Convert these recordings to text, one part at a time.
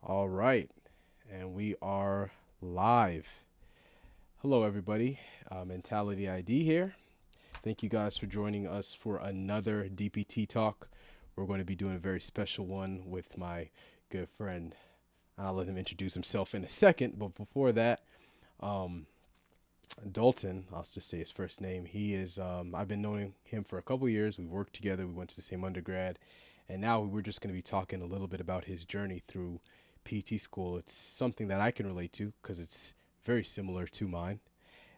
All right, and we are live. Hello, everybody. Mentality ID here. Thank you guys for joining us for another DPT Talk. We're going to be doing a very special one with my good friend. I'll let him introduce himself in a second, but before that, Dalton, I'll just say his first name. He is, I've been knowing him for a couple years. We worked together. We went to the same undergrad, and now we're just going to be talking a little bit about his journey through PT school. It's something that I can relate to because it's very similar to mine.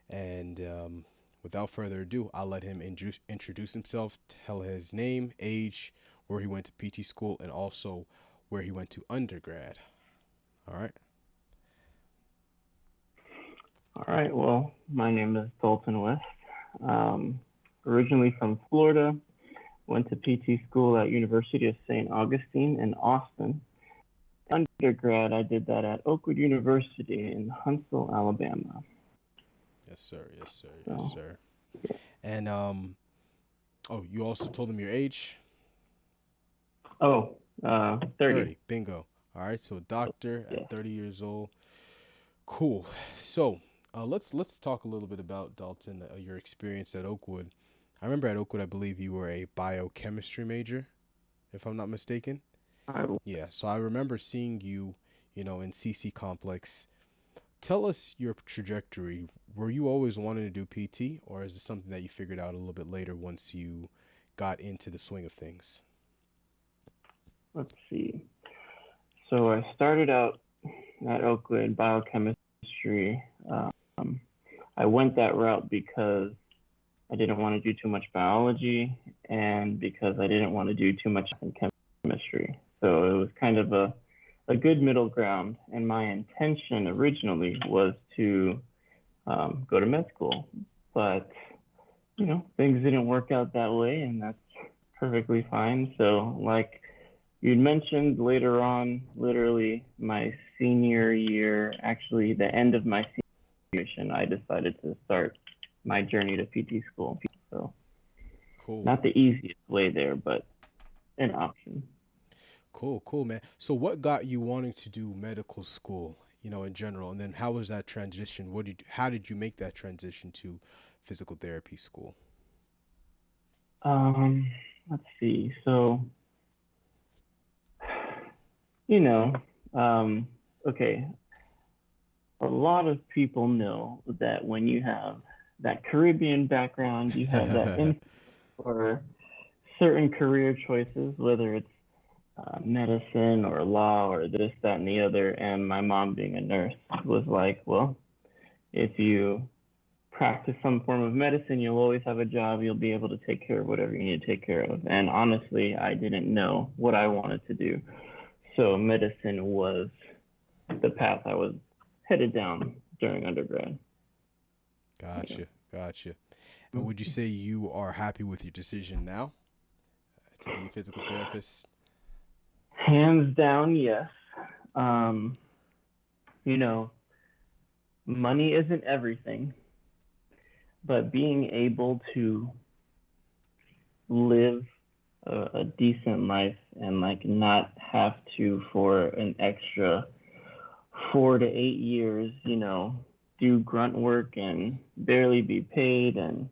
And without further ado, I'll let him introduce himself, tell his name, age, where he went to PT school, and also where he went to undergrad. All right. All right. Well, my name is Dalton West. Originally from Florida, went to PT school at University of St. Augustine in Austin. Undergrad, I did that at Oakwood University in Huntsville, Alabama. Yes, sir. Yes, sir. Yes, sir. And oh, you also told them your age? 30. 30. Bingo. All right. So doctor at 30 years old. Cool. So let's talk a little bit about, Dalton, your experience at Oakwood. I remember at Oakwood, I believe you were a biochemistry major, if I'm not mistaken. Yeah. So I remember seeing you, in CC Complex. Tell us your trajectory. Were you always wanting to do PT, or is it something that you figured out a little bit later once you got into the swing of things? Let's see. So I started out at Oakwood biochemistry. I went that route because I didn't want to do too much biology and because I didn't want to do too much in chemistry. So it was kind of a good middle ground. And my intention originally was to go to med school. But, things didn't work out that way, and that's perfectly fine. So like you'd mentioned, later on, literally my senior year, actually the end of my senior year, I decided to start my journey to PT school. So cool. Not the easiest way there, but an option. Cool, cool, man. So what got you wanting to do medical school, in general? And then how was that transition? How did you make that transition to physical therapy school? Um, let's see. So, you know, um, okay, a lot of people know that when you have that Caribbean background, you have that instinct for certain career choices, whether it's medicine or law or this, that, and the other. And my mom, being a nurse, was like, well, if you practice some form of medicine, you'll always have a job. You'll be able to take care of whatever you need to take care of. And honestly, I didn't know what I wanted to do. So medicine was the path I was headed down during undergrad. Yeah. Gotcha, gotcha. And would you say you are happy with your decision now to be a physical therapist? Hands down, yes. Um, you know, money isn't everything, but being able to live a decent life and like not have to for an extra 4 to 8 years, do grunt work and barely be paid and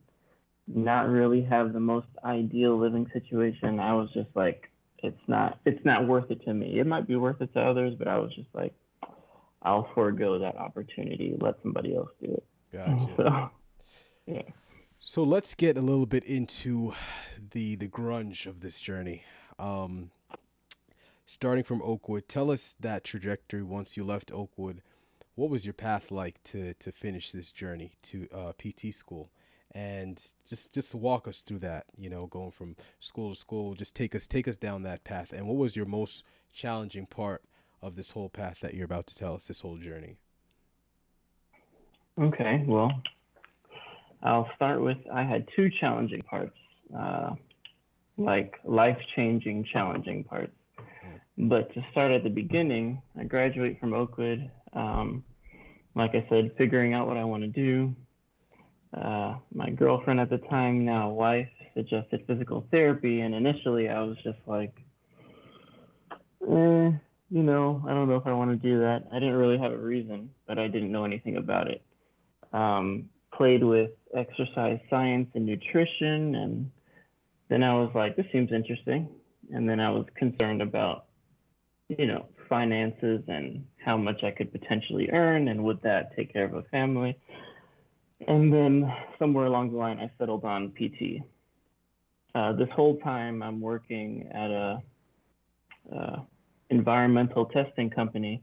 not really have the most ideal living situation. I was just like, it's not worth it to me. It might be worth it to others, but I was just like, I'll forego that opportunity, let somebody else do it. Gotcha. So yeah. So let's get a little bit into the grunge of this journey. Um, Starting from Oakwood, tell us that trajectory once you left Oakwood. What was your path like to finish this journey to PT school? And just walk us through that, going from school to school. Just take us down that path. And what was your most challenging part of this whole path that you're about to tell us, this whole journey? Okay, well, I'll start with I had two challenging parts, like life-changing challenging parts. Mm. But to start at the beginning, I graduate from Oakwood. Like I said, figuring out what I want to do. My girlfriend at the time, now wife, suggested physical therapy, and initially I was just like, I don't know if I want to do that. I didn't really have a reason, but I didn't know anything about it. Played with exercise science and nutrition, and then I was like, this seems interesting. And then I was concerned about, finances and how much I could potentially earn, and would that take care of a family. And then somewhere along the line, I settled on PT. This whole time, I'm working at a environmental testing company.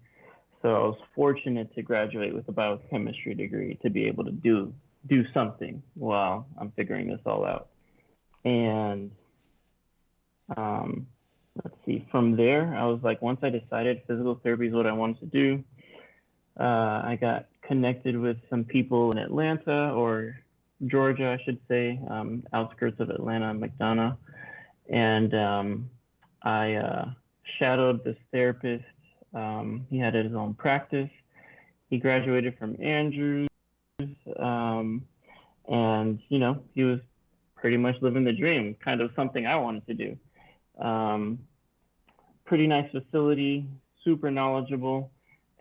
So I was fortunate to graduate with a biochemistry degree to be able to do something while I'm figuring this all out. And let's see, from there, I was like, once I decided physical therapy is what I wanted to do, I got connected with some people in Atlanta, or Georgia, I should say, outskirts of Atlanta, McDonough. And I shadowed this therapist. He had his own practice. He graduated from Andrews. And, he was pretty much living the dream, kind of something I wanted to do. Pretty nice facility, super knowledgeable,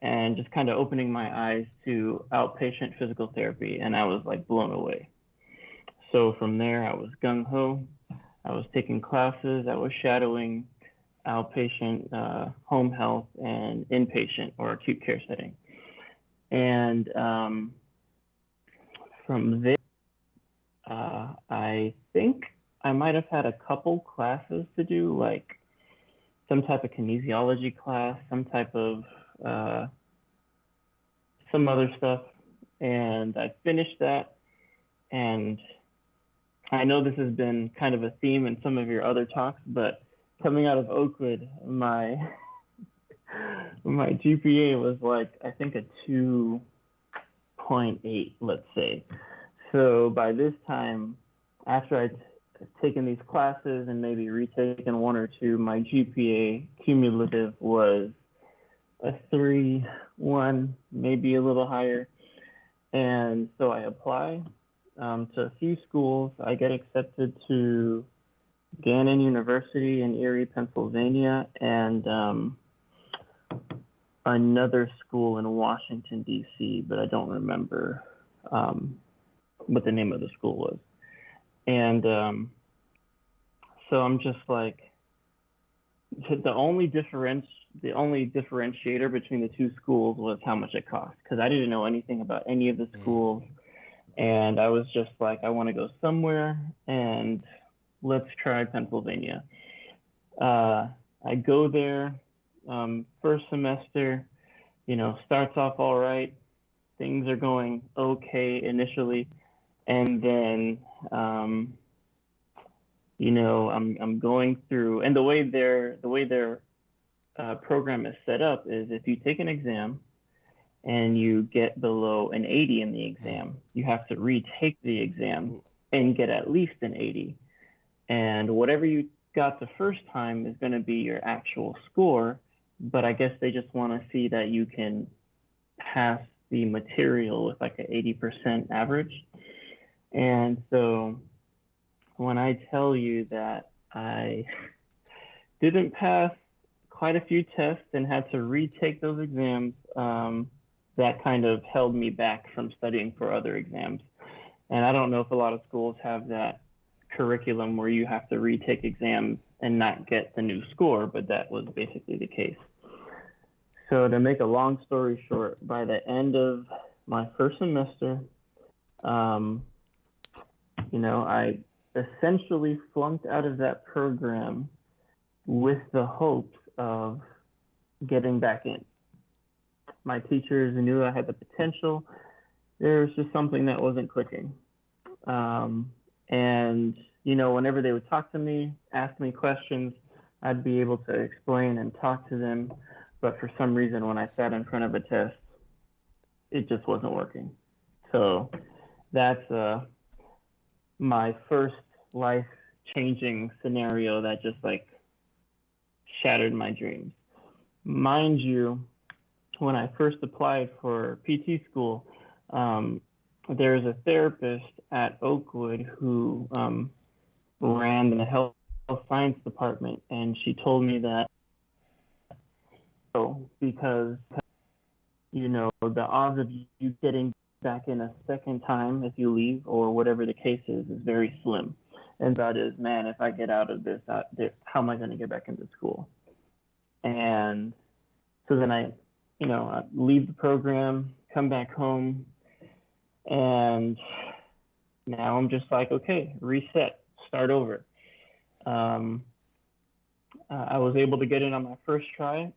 and just kind of opening my eyes to outpatient physical therapy. And I was like blown away. So from there, I was gung ho. I was taking classes. I was shadowing outpatient, home health, and inpatient or acute care setting. And from there, I think I might have had a couple classes to do, like some type of kinesiology class, some type of some other stuff. And I finished that. And I know this has been kind of a theme in some of your other talks, but coming out of Oakwood, my GPA was like, I think a 2.8, let's say. So by this time, after I'd taken these classes and maybe retaken one or two, my GPA cumulative was a 3.1, maybe a little higher. And so I apply to a few schools. I get accepted to Gannon University in Erie, Pennsylvania, and another school in Washington, D.C., but I don't remember what the name of the school was. And so I'm just like, the only differentiator between the two schools was how much it cost, because I didn't know anything about any of the schools. And I was just like, I want to go somewhere, and let's try Pennsylvania. I go there, first semester, starts off all right. Things are going okay initially. And then, I'm going through, and the way their program is set up is if you take an exam and you get below an 80 in the exam, you have to retake the exam and get at least an 80. And whatever you got the first time is going to be your actual score, but I guess they just want to see that you can pass the material with like an 80% average. And so when I tell you that I didn't pass quite a few tests and had to retake those exams, that kind of held me back from studying for other exams. And I don't know if a lot of schools have that curriculum where you have to retake exams and not get the new score, but that was basically the case. So to make a long story short, by the end of my first semester, I essentially flunked out of that program with the hopes of getting back in. My teachers knew I had the potential. There was just something that wasn't clicking. And, whenever they would talk to me, ask me questions, I'd be able to explain and talk to them. But for some reason, when I sat in front of a test, it just wasn't working. So that's my first life-changing scenario that just shattered my dreams. Mind you, when I first applied for PT school, there's a therapist at Oakwood who ran the health science department, and she told me that because the odds of you getting back in a second time if you leave or whatever the case is very slim. And that is, man, if I get out of this, how am I going to get back into school? And so then I leave the program, come back home, and now I'm just like, okay, reset, start over. I was able to get in on my first try.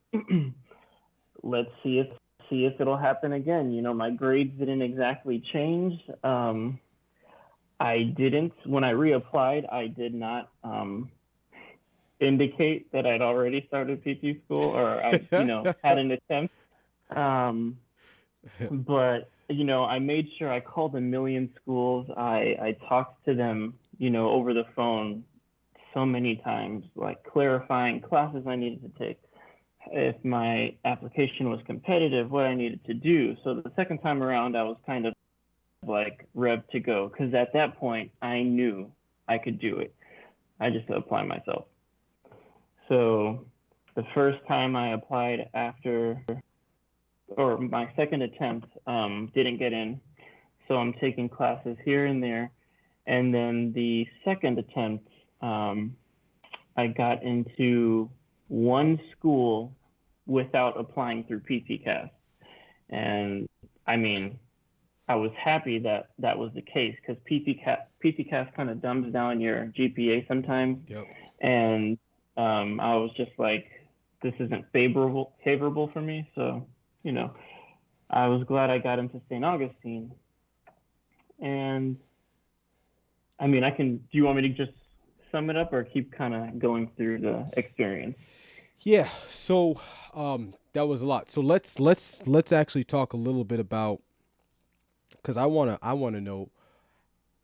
Let's see if it'll happen again. My grades didn't exactly change. When I reapplied, I did not indicate that I'd already started PT school or I had an attempt. But I made sure I called a million schools. I talked to them, over the phone so many times, clarifying classes I needed to take, if my application was competitive, what I needed to do. So the second time around, I was kind of revved to go, because at that point I knew I could do it. I just had to apply myself. So the first time I applied my second attempt, didn't get in. So I'm taking classes here and there. And then the second attempt, I got into one school without applying through PTcast. And I mean, I was happy that was the case, because PTcast kind of dumbs down your GPA sometimes. Yep. And I was just like, this isn't favorable for me. So, I was glad I got into St. Augustine. And I mean, do you want me to just sum it up or keep kind of going through the experience? Yeah. So that was a lot. So let's actually talk a little bit about, because I wanna know,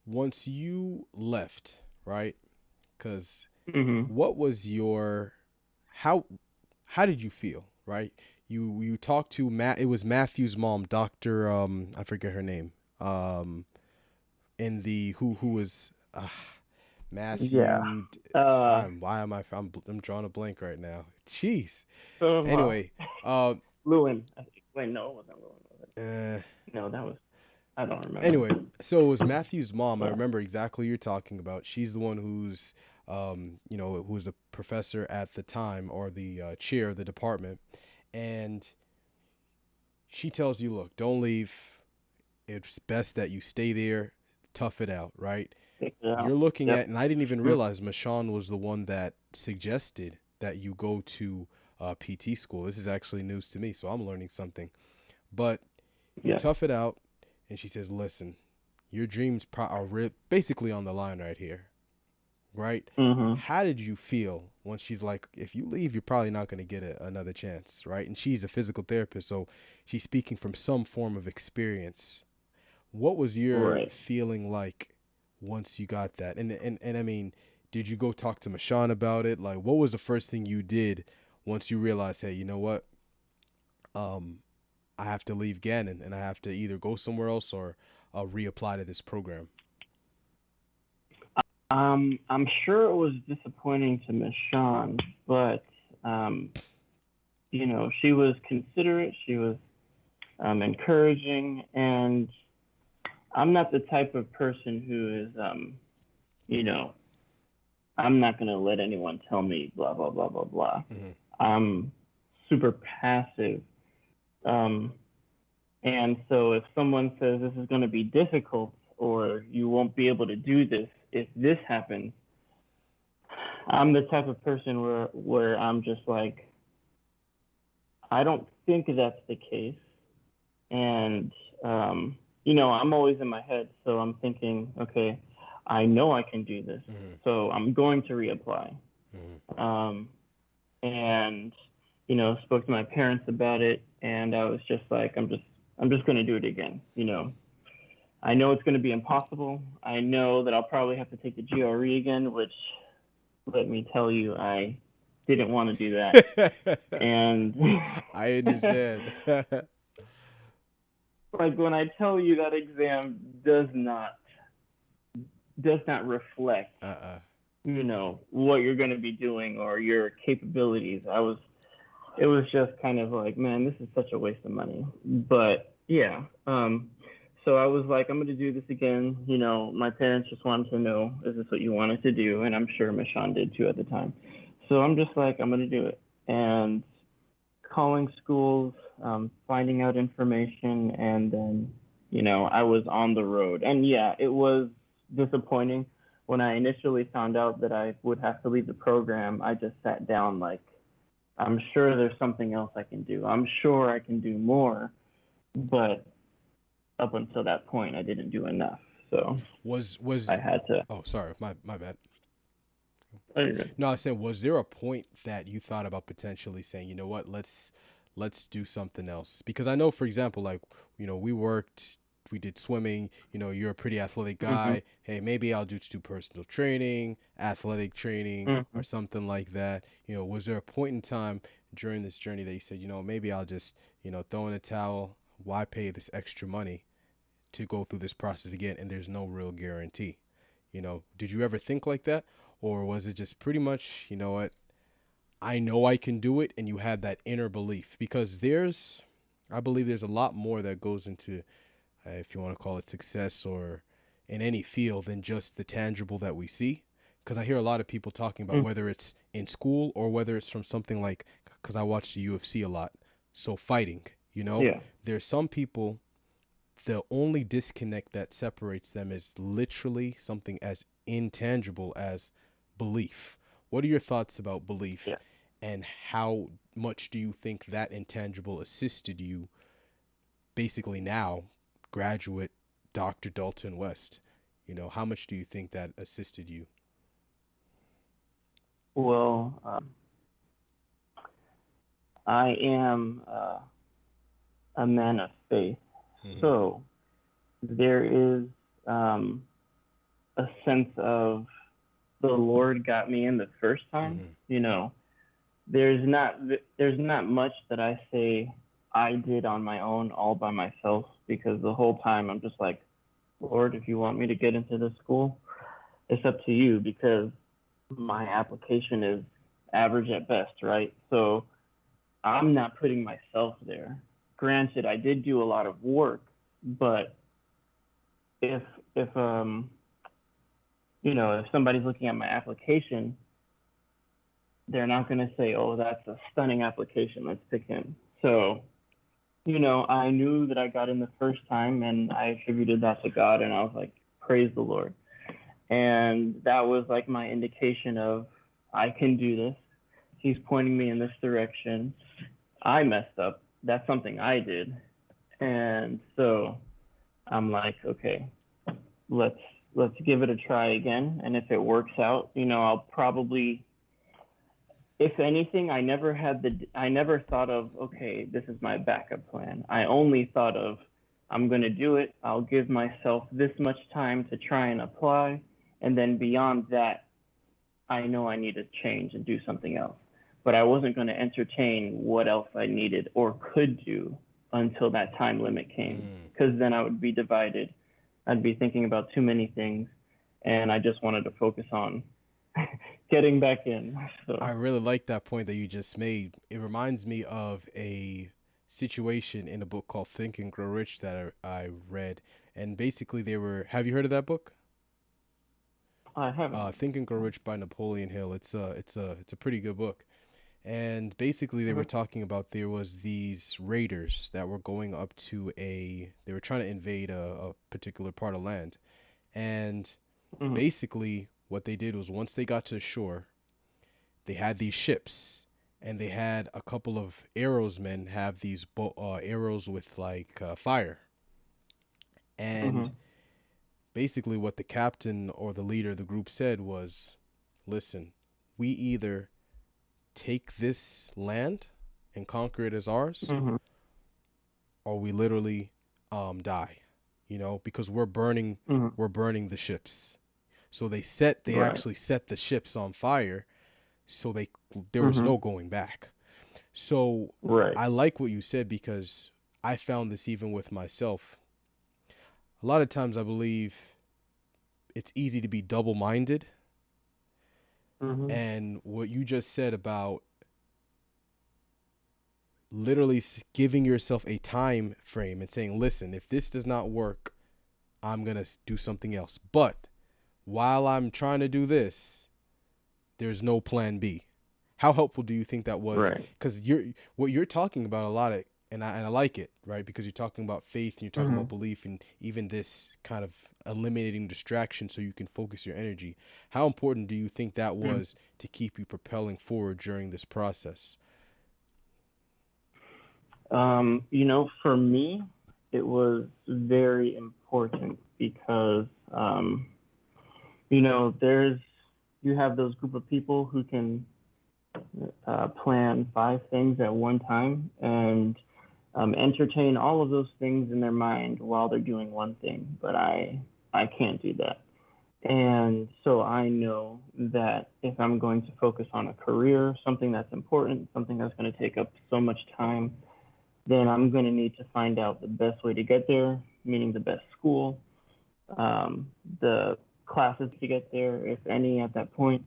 once you left, right? Because what was how did you feel, right? You talked to Matt. It was Matthew's mom, Dr. I forget her name. In the who was Yeah. Matthew. Uh, I'm drawing a blank right now. Jeez. so Anyway, uh, Lewin. Wait, no, it wasn't Lewin, was it? uh, No, that was, I don't remember. anyway, so it was Matthew's mom. I remember exactly what you're talking about. She's the one who's, who was a professor at the time or the chair of the department, and she tells you, look, don't leave. It's best that you stay there, tough it out, right? Yeah. You're looking Yep. at, and I didn't even realize Mashawn was the one that suggested that you go to PT school. This is actually news to me, so I'm learning something. But you Yeah. tough it out, and she says, listen, your dreams are basically on the line right here, right? Mm-hmm. How did you feel when she's like, if you leave, you're probably not going to get another chance, right? And she's a physical therapist, so she's speaking from some form of experience. What was your Right. feeling like once you got that? And I mean, did you go talk to Mashawn about it? Like, what was the first thing you did once you realized, hey, you know what? Um, I have to leave Gannon and I have to either go somewhere else or reapply to this program. I'm sure it was disappointing to Miss Shawn, but um, she was considerate. She was encouraging, and I'm not the type of person who is, you know, I'm not gonna let anyone tell me blah blah blah blah blah. Mm-hmm. I'm super passive, um, and so if someone says this is gonna be difficult or you won't be able to do this if this happens, I'm the type of person where I'm just like, I don't think that's the case, and I'm always in my head, so I'm thinking, okay, I know I can do this, Mm-hmm. so I'm going to reapply. Mm-hmm. And spoke to my parents about it, and I was just like, I'm just going to do it again. I know it's going to be impossible. I know that I'll probably have to take the GRE again, which, let me tell you, I didn't want to do that. And I understand. like when I tell you that exam does not reflect, uh-uh. what you're going to be doing or your capabilities. It was just kind of like, man, this is such a waste of money. But yeah, so I was like, I'm going to do this again. My parents just wanted to know, is this what you wanted to do? And I'm sure Michonne did too at the time. So I'm just like, I'm going to do it. And calling schools, finding out information, and then, I was on the road. And yeah, it was disappointing. When I initially found out that I would have to leave the program, I just sat down like, I'm sure there's something else I can do. I'm sure I can do more, but up until that point, I didn't do enough. So Was I had to. oh, sorry, my bad. Oh, No, I said, was there a point that you thought about potentially saying, you know what, let's do something else? Because I know, for example, like, we did swimming. You're a pretty athletic mm-hmm. guy. Hey, maybe I'll just do personal training, athletic training, Mm-hmm. or something like that. Was there a point in time during this journey that you said, maybe I'll just, throw in a towel? Why pay this extra money to go through this process again? And there's no real guarantee. Did you ever think like that? Or was it just pretty much, you know what, I know I can do it, and you had that inner belief? Because I believe there's a lot more that goes into, if you want to call it success or in any field, than just the tangible that we see. Because I hear a lot of people talking about whether it's in school or whether it's from something like, because I watch the UFC a lot, so fighting, Yeah. there's some people, the only disconnect that separates them is literally something as intangible as belief. What are your thoughts about belief, Yeah. and how much do you think that intangible assisted you basically now, graduate Dr. Dalton West? How much do you think that assisted you? Well, I am a man of faith, Mm-hmm. so there is a sense of the Lord got me in the first time. Mm-hmm. There's not there's not much that I say I did on my own all by myself, because the whole time I'm just like, Lord, if you want me to get into this school, it's up to you, because my application is average at best, right? So I'm not putting myself there. Granted, I did do a lot of work, but if if if somebody's looking at my application, they're not going to say, "Oh, that's a stunning application. Let's pick him." So, I knew that I got in the first time, and I attributed that to God, and I was like, "Praise the Lord." And that was like my indication of, I can do this. He's pointing me in this direction. I messed up. That's something I did. And so I'm like, okay, let's give it a try again. And if it works out, I'll probably, if anything, I never thought of, okay, this is my backup plan. I only thought of, I'm going to do it. I'll give myself this much time to try and apply. And then beyond that, I know I need to change and do something else. But I wasn't going to entertain what else I needed or could do until that time limit came, because then I would be divided. I'd be thinking about too many things, and I just wanted to focus on getting back in. So I really like that point that you just made. It reminds me of a situation in a book called Think and Grow Rich that I read, and basically they were. Have you heard of that book? I haven't. Think and Grow Rich by Napoleon Hill. It's a pretty good book. And basically they were talking about, there was these raiders that were going up to they were trying to invade a particular part of land. And basically what they did was, once they got to the shore, they had these ships, and they had a couple of arrowsmen have these arrows with like fire. And basically what the captain or the leader of the group said was, listen, we either take this land and conquer it as ours, or we literally die, because we're burning the ships. So they actually set the ships on fire, so there was no going back. So I like what you said, because I found this even with myself. A lot of times I believe it's easy to be double-minded. And what you just said about literally giving yourself a time frame and saying, listen, if this does not work, I'm going to do something else. But while I'm trying to do this, there's no plan B. How helpful do you think that was? Because what you're talking about a lot of, and I like it, right? Because you're talking about faith, and you're talking about belief, and even this kind of eliminating distraction so you can focus your energy. How important do you think that was to keep you propelling forward during this process? For me, it was very important, because, you have those group of people who can plan 5 things at one time and entertain all of those things in their mind while they're doing one thing. But I can't do that. And so I know that if I'm going to focus on a career, something that's important, something that's going to take up so much time, then I'm going to need to find out the best way to get there, meaning the best school, the classes to get there, if any, at that point,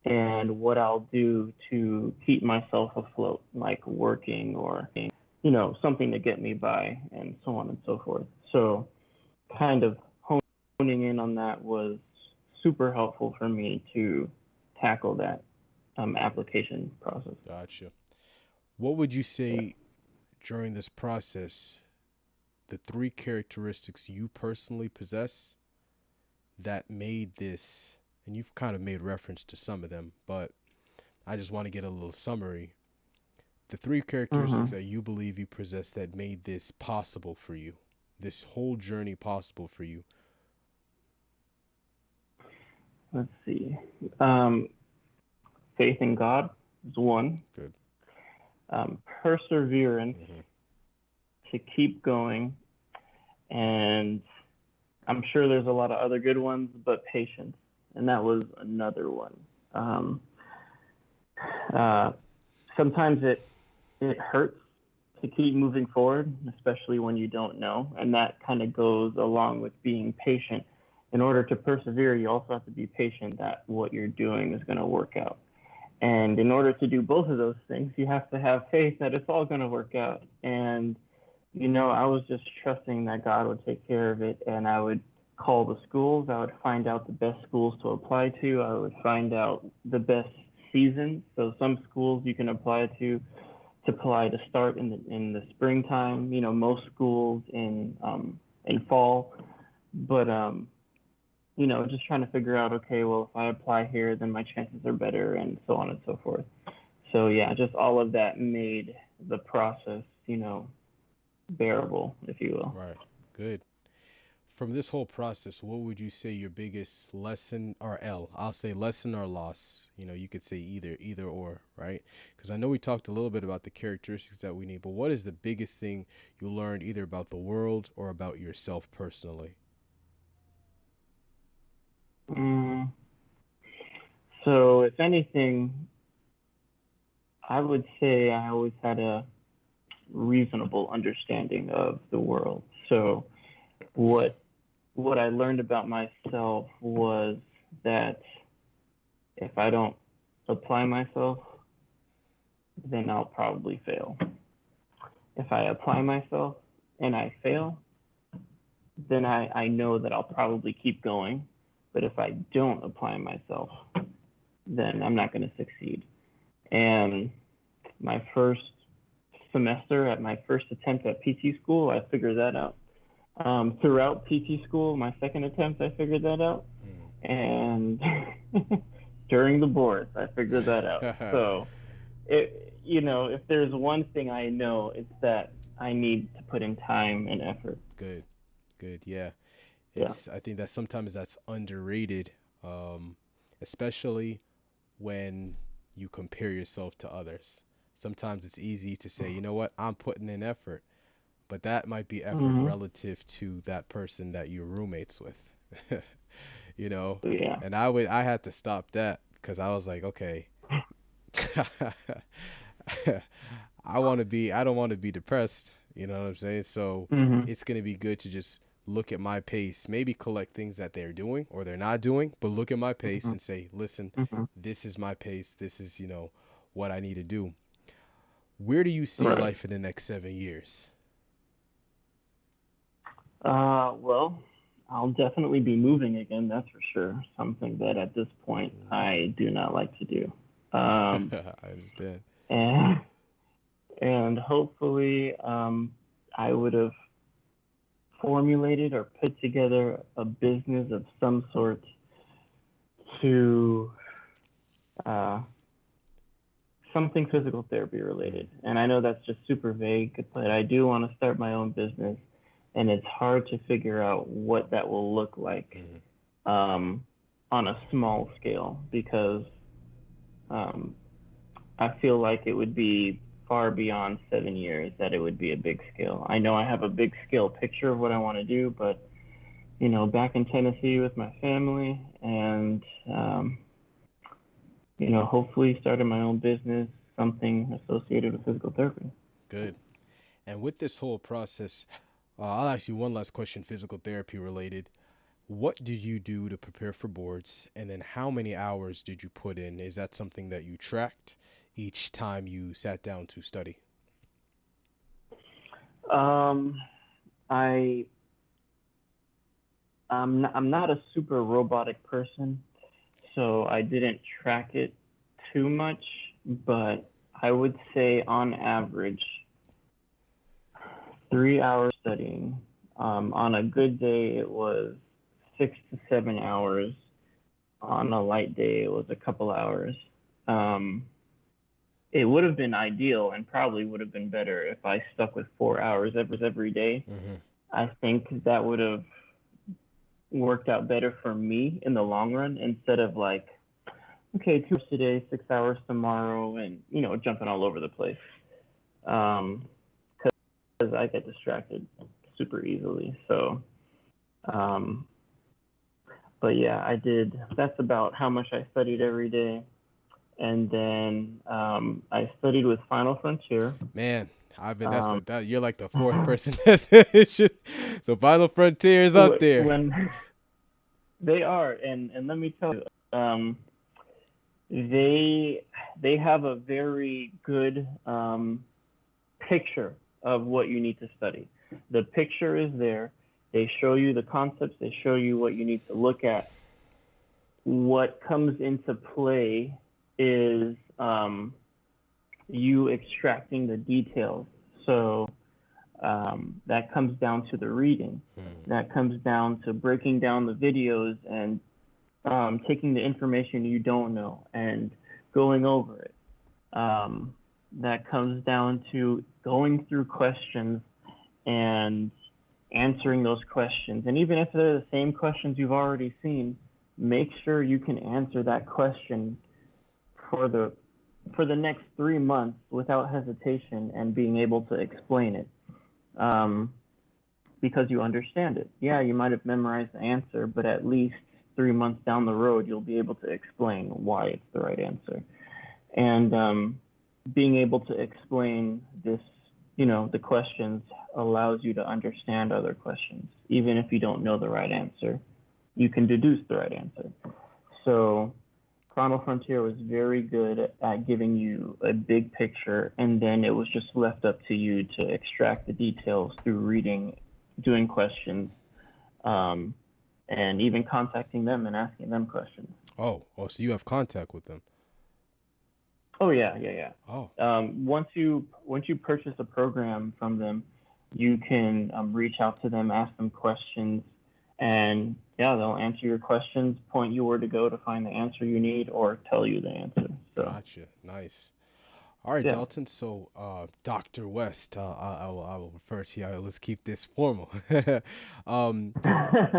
and what I'll do to keep myself afloat, like working or, something to get me by, and so on and so forth. So kind of honing in on that was super helpful for me to tackle that application process. Gotcha. What would you say during this process, the 3 characteristics you personally possess that made this, and you've kind of made reference to some of them, but I just want to get a little summary. The 3 characteristics that you believe you possess that made this possible for you, this whole journey possible for you. Let's see. Faith in God is one. Good. Perseverance, to keep going. And I'm sure there's a lot of other good ones, but patience. And that was another one. Sometimes it hurts to keep moving forward, especially when you don't know. And that kind of goes along with being patient. in order to persevere, you also have to be patient that what you're doing is going to work out. And in order to do both of those things, you have to have faith that it's all going to work out. And, I was just trusting that God would take care of it. And I would call the schools. I would find out the best schools to apply to. I would find out the best seasons. So some schools you can apply to start in the springtime. Most schools in fall. But just trying to figure out, okay, well, if I apply here, then my chances are better, and so on and so forth. So yeah, just all of that made the process, bearable, if you will. Right. Good. From this whole process, what would you say your biggest lesson, or I'll say lesson or loss? You could say either or, right? Because I know we talked a little bit about the characteristics that we need, but what is the biggest thing you learned either about the world or about yourself personally? So if anything, I would say I always had a reasonable understanding of the world. So what I learned about myself was that if I don't apply myself, then I'll probably fail. If I apply myself and I fail, then I know that I'll probably keep going. But if I don't apply myself, then I'm not going to succeed. And my first semester at my first attempt at PT school, I figured that out. Throughout PT school, my second attempt, I figured that out. And during the boards, I figured that out. So, if there's one thing I know, it's that I need to put in time and effort. Good. Yeah. I think that sometimes that's underrated, especially when you compare yourself to others. Sometimes it's easy to say, you know what, I'm putting in effort, but that might be effort relative to that person that you're roommates with, Yeah. And I had to stop that because I was like, okay, I don't want to be depressed. You know what I'm saying? So it's going to be good to just look at my pace, maybe collect things that they're doing or they're not doing, but look at my pace and say, listen, this is my pace. This is, what I need to do. Where do you see your life in the next 7 years? Well, I'll definitely be moving again. That's for sure. Something that at this point I do not like to do. I understand. And hopefully, I would have formulated or put together a business of some sort to something physical therapy related. And I know that's just super vague, but I do want to start my own business, and it's hard to figure out what that will look like on a small scale, because I feel like it would be far beyond 7 years that it would be a big scale. I know I have a big scale picture of what I want to do, but back in Tennessee with my family, and hopefully starting my own business, something associated with physical therapy. Good. And with this whole process, I'll ask you one last question, physical therapy related. What did you do to prepare for boards? And then how many hours did you put in? Is that something that you tracked each time you sat down to study? I'm not a super robotic person, so I didn't track it too much, but I would say on average 3 hours studying. On a good day, it was 6 to 7 hours. On a light day, it was a couple hours. It would have been ideal and probably would have been better if I stuck with 4 hours every day. I think that would have worked out better for me in the long run, instead of like, okay, 2 hours today, 6 hours tomorrow, and jumping all over the place. Because I get distracted super easily. So, but yeah, I did. That's about how much I studied every day. And then I studied with Final Frontier. Man, I've been you're like the fourth person that's so Final Frontier is up there. They are, and let me tell you, they they have a very good picture of what you need to study. The picture is there. They show you the concepts. They show you what you need to look at. What comes into play is you extracting the details. So that comes down to the reading. That comes down to breaking down the videos and taking the information you don't know and going over it. That comes down to going through questions and answering those questions. And even if they're the same questions you've already seen, make sure you can answer that question for the next 3 months without hesitation and being able to explain it. Because you understand it. Yeah, you might have memorized the answer, but at least 3 months down the road, you'll be able to explain why it's the right answer. And being able to explain this, the questions allows you to understand other questions. Even if you don't know the right answer, you can deduce the right answer. So Final Frontier was very good at giving you a big picture, and then it was just left up to you to extract the details through reading, doing questions, and even contacting them and asking them questions. Oh, so you have contact with them. Oh yeah. Oh, Once you purchase a program from them, you can reach out to them, ask them questions, and yeah, they'll answer your questions, point you where to go to find the answer you need, or tell you the answer. So gotcha. Nice. All right, yeah. Dalton. So, Dr. West, I will refer to you. Let's keep this formal. um,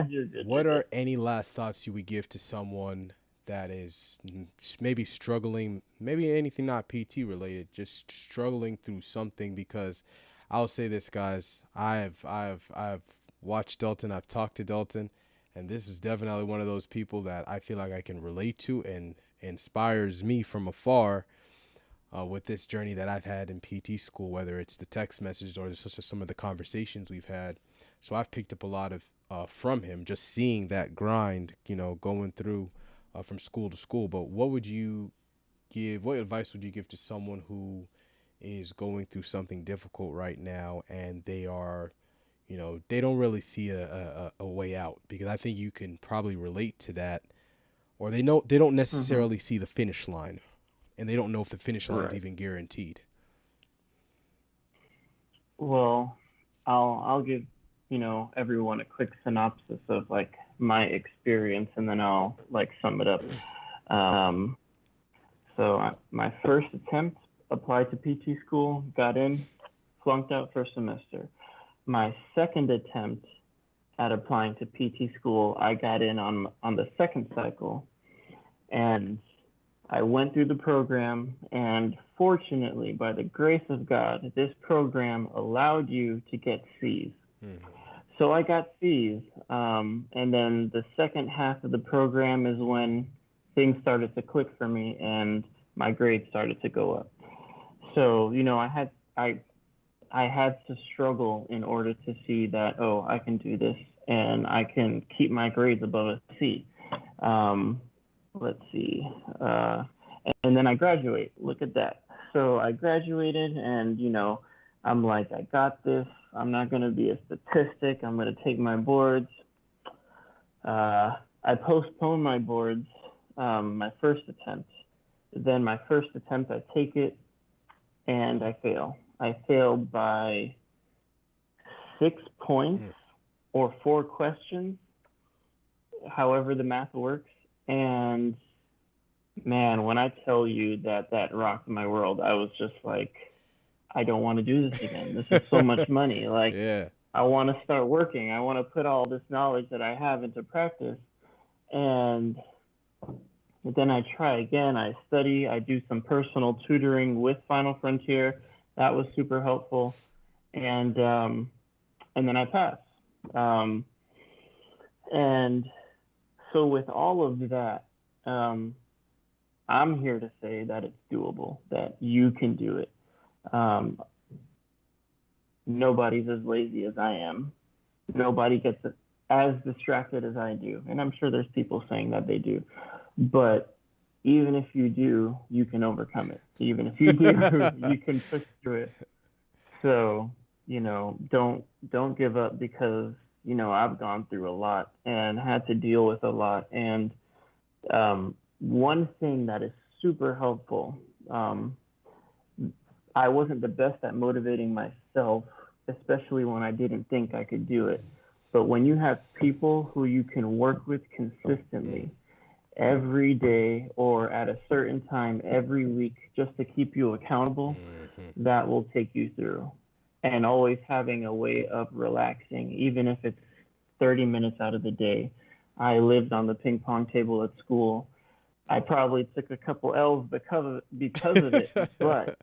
You're good. what are any last thoughts you would give to someone that is maybe struggling, maybe anything not PT related, just struggling through something? Because I'll say this, guys, I've watched Dalton, I've talked to Dalton, and this is definitely one of those people that I feel like I can relate to and inspires me from afar. With this journey that I've had in PT school, whether it's the text messages or just some of the conversations we've had. So I've picked up a lot of from him, just seeing that grind, going through from school to school. But what advice would you give to someone who is going through something difficult right now and they are, they don't really see a way out? Because I think you can probably relate to that, or they don't necessarily see the finish line. And they don't know if the finish line's Right. even guaranteed. Well, I'll give everyone a quick synopsis of like my experience, and then I'll like sum it up. So my first attempt applied to PT school, got in, flunked out first semester. My second attempt at applying to PT school, I got in on the second cycle, and I went through the program, and fortunately, by the grace of God, this program allowed you to get C's. So I got C's, and then the second half of the program is when things started to click for me, and my grades started to go up. So I had to struggle in order to see that, oh, I can do this, and I can keep my grades above a C. Let's see. And then I graduate. Look at that. So I graduated, and I'm like, I got this. I'm not going to be a statistic. I'm going to take my boards. I postponed my boards, my first attempt. Then my first attempt, I take it, and I fail. I failed by 6 points or 4 questions, however the math works. And man, when I tell you that rocked my world, I was just like, I don't want to do this again. This is so much money. Like, Yeah. I want to start working. I want to put all this knowledge that I have into practice. And then I try again. I study. I do some personal tutoring with Final Frontier. That was super helpful. And then I pass. And so with all of that, I'm here to say that it's doable, that you can do it. Nobody's as lazy as I am. Nobody gets as distracted as I do. And I'm sure there's people saying that they do. But even if you do, you can overcome it. Even if you do, you can push through it. So, don't give up, because, I've gone through a lot and had to deal with a lot. And one thing that is super helpful, I wasn't the best at motivating myself, especially when I didn't think I could do it. But when you have people who you can work with consistently every day or at a certain time every week, just to keep you accountable, that will take you through. And always having a way of relaxing, even if it's 30 minutes out of the day. I lived on the ping pong table at school. I probably took a couple L's because of it. But,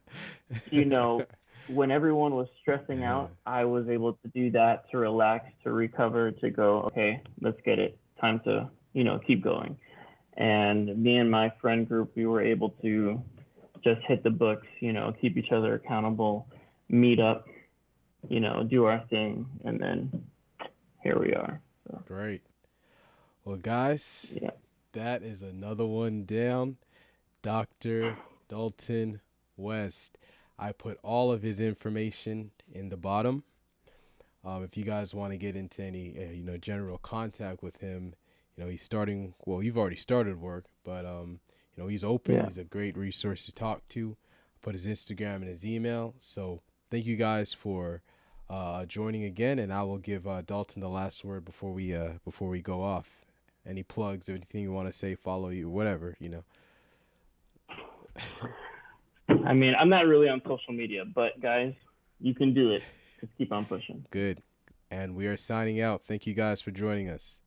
when everyone was stressing out, I was able to do that, to relax, to recover, to go, okay, let's get it. Time to, keep going. And me and my friend group, we were able to just hit the books, keep each other accountable, meet up, do our thing, and then here we are. So. Great. Well, guys, that is another one down. Dr. Dalton West. I put all of his information in the bottom. If you guys want to get into any, general contact with him, he's starting, well, you've already started work, but, he's open. Yeah. He's a great resource to talk to. Put his Instagram and his email. So thank you guys for joining again, and I will give Dalton the last word before we go off. Any plugs or anything you want to say, follow you, whatever, I mean, I'm not really on social media, but guys, you can do it. Just keep on pushing. Good. And we are signing out. Thank you guys for joining us.